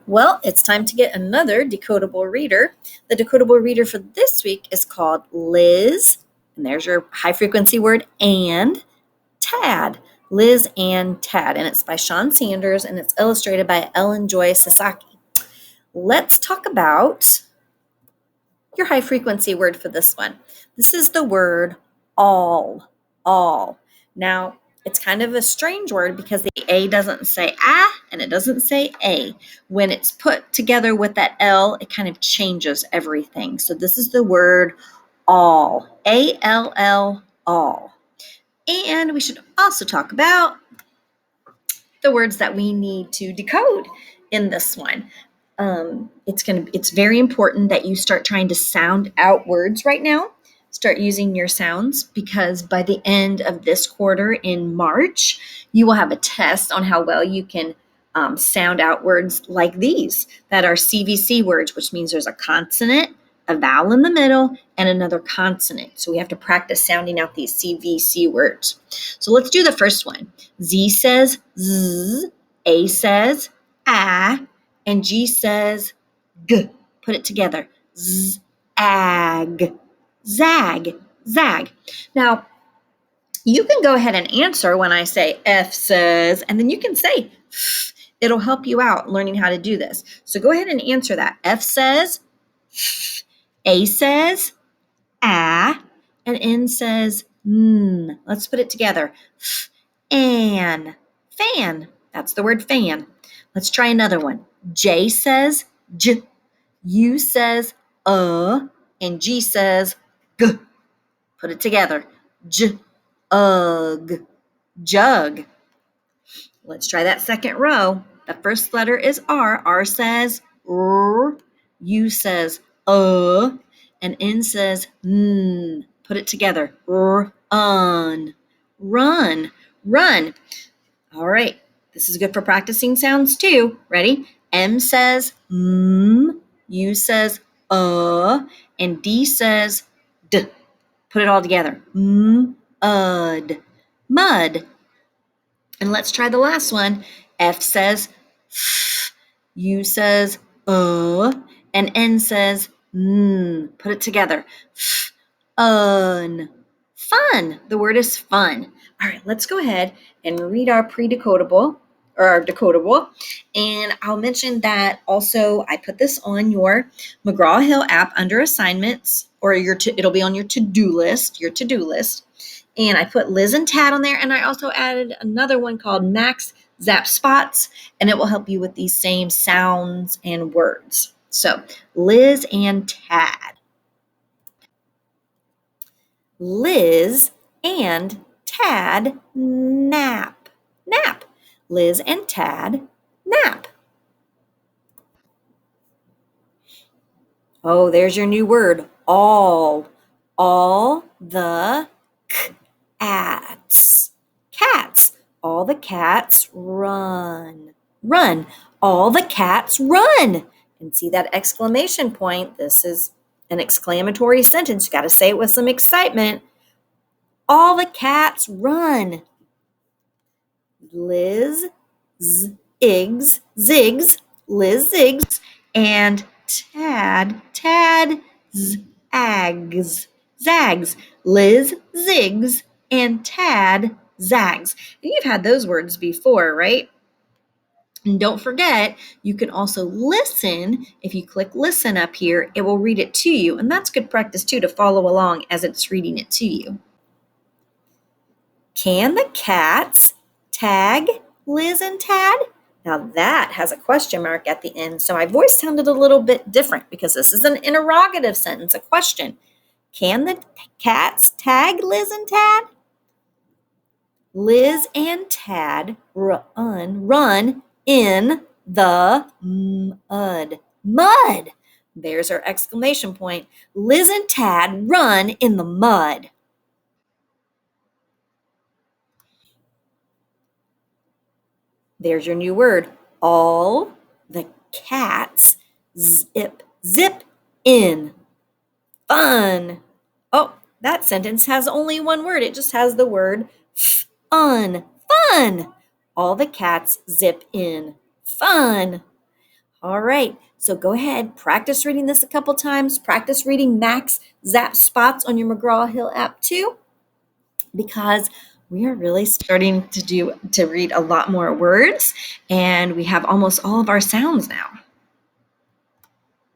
Well, it's time to get another decodable reader. The decodable reader for this week is called Liz, and there's your high frequency word, and Tad. Liz and Tad, and it's by Sean Sanders, and it's illustrated by Ellen Joy Sasaki. Let's talk about your high frequency word for this one. This is the word all. Now, it's kind of a strange word because the A doesn't say ah and it doesn't say A. When it's put together with that L, it kind of changes everything. So this is the word all, A-L-L, all. And we should also talk about the words that we need to decode in this one. It's very important that you start trying to sound out words right now. Start using your sounds, because by the end of this quarter in March, you will have a test on how well you can sound out words like these that are CVC words, which means there's a consonant, a vowel in the middle, and another consonant. So we have to practice sounding out these CVC words. So let's do the first one. Z says Z, A says ah, and G says G. Put it together. Zag. Zag. Zag. Now, you can go ahead and answer when I say F says, and then you can say F. It'll help you out learning how to do this. So go ahead and answer that. F says F. A says ah, and N says n. Let's put it together. Fan. Fan. That's the word fan. Let's try another one. J says J. U says and G says G. Put it together. Ugh. Jug. Let's try that second row. The first letter is R. R says R. U says and N says n. Put it together. Run. Run. Run. All right. This is good for practicing sounds too. Ready? M says M. U says and D says D. Put it all together. Mud. Mud. And let's try the last one. F says F. U says and N says N. Put it together. Fun. Fun. The word is fun. All right, let's go ahead and read our pre-decodable, or our decodable. And I'll mention that also I put this on your McGraw-Hill app under assignments, or it'll be on your to-do list, And I put Liz and Tad on there, and I also added another one called Max Zap Spots, and it will help you with these same sounds and words. So, Liz and Tad. Liz and Tad nap. Nap. Liz and Tad nap. Oh, there's your new word. All. All the cats. Cats. All the cats run. Run. All the cats run. And see that exclamation point? This is an exclamatory sentence. You got to say it with some excitement. All the cats run. Liz zigs, Liz zigs, and Tad zags. Liz zigs and Tad zags. And you've had those words before, right? And don't forget, you can also listen. If you click listen up here, it will read it to you. And that's good practice too, to follow along as it's reading it to you. Can the cats tag Liz and Tad? Now that has a question mark at the end, so my voice sounded a little bit different because this is an interrogative sentence, a question. Can the cats tag Liz and Tad? Liz and Tad run in the mud. Mud. There's our exclamation point. Liz and Tad run in the mud. There's your new word. All the cats zip in. Fun. Oh, that sentence has only one word. It just has the word fun. Fun. All the cats zip in. Fun. All right, so go ahead, practice reading this a couple times. Practice reading Max Zap Spots on your McGraw-Hill app too, because we are really starting to read a lot more words, and we have almost all of our sounds now.